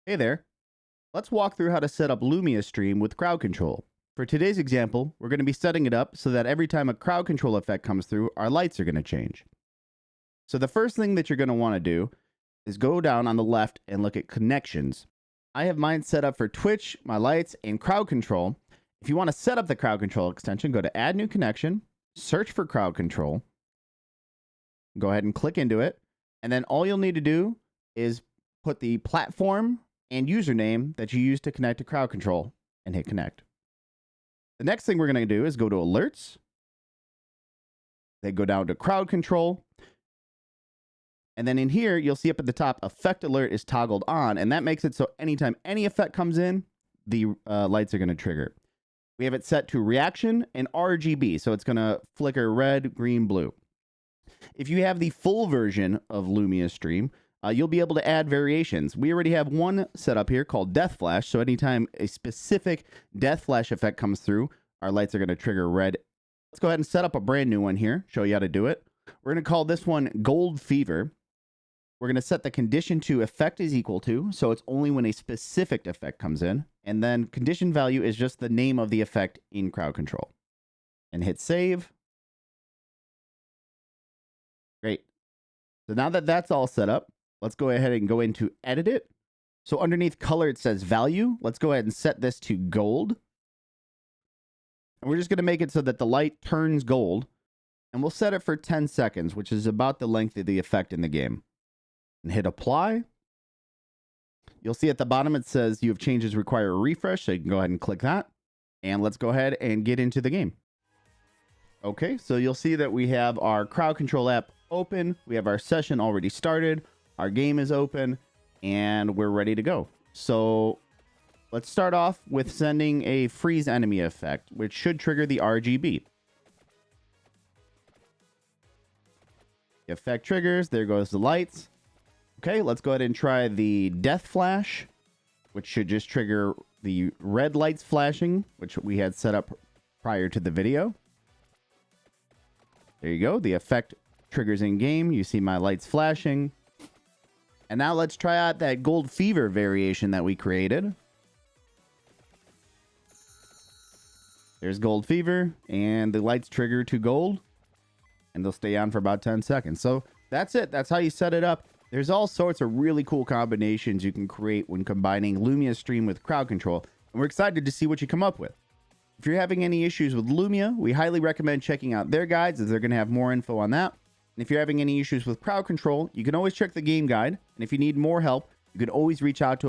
Hey there. Let's walk through how to set up Lumia Stream with crowd control. For today's example, we're going to be setting it up so that every time a crowd control effect comes through, our lights are going to change. So the first thing that you're going to want to do is go down on the left and look at connections. I have mine set up for Twitch, my lights, and crowd control. If you want to set up the crowd control extension, go to add new connection, search for crowd control, go ahead and click into it, and then all you'll need to do is put the platform and username that you use to connect to crowd control and hit connect. The next thing we're going to do is go to alerts, then go down to crowd control, and then in here you'll see up at the top effect alert is toggled on, and that makes it so anytime any effect comes in, the lights are going to trigger. We have it set to reaction and RGB, so it's going to flicker red, green, blue. If you have the full version of Lumia Stream, you'll be able to add variations. We already have one set up here called Death Flash. So anytime a specific Death Flash effect comes through, our lights are going to trigger red. Let's go ahead and set up a brand new one here, show you how to do it. We're going to call this one Gold Fever. We're going to set the condition to effect is equal to, so it's only when a specific effect comes in. And then condition value is just the name of the effect in crowd control. And hit save. Great. So now that that's all set up, let's go ahead and go into edit it. So underneath color, it says value. Let's go ahead and set this to gold. And we're just going to make it so that the light turns gold. And we'll set it for 10 seconds, which is about the length of the effect in the game. And hit apply. You'll see at the bottom, it says you have changes require a refresh. So you can go ahead and click that. And let's go ahead and get into the game. Okay, so you'll see that we have our crowd control app open. We have our session already started. Our game is open and we're ready to go. So let's start off with sending a freeze enemy effect, which should trigger the RGB. The effect triggers. There goes the lights. Okay, let's go ahead and try the death flash, which should just trigger the red lights flashing, which we had set up prior to the video. There you go. The effect triggers in game. You see my lights flashing. And now let's try out that Gold Fever variation that we created. There's Gold Fever, and the lights trigger to gold, and they'll stay on for about 10 seconds. So that's it. That's how you set it up. There's all sorts of really cool combinations you can create when combining Lumia Stream with crowd control, and we're excited to see what you come up with. If you're having any issues with Lumia, we highly recommend checking out their guides, as they're going to have more info on that. And if you're having any issues with crowd control, you can always check the game guide. And if you need more help, you can always reach out to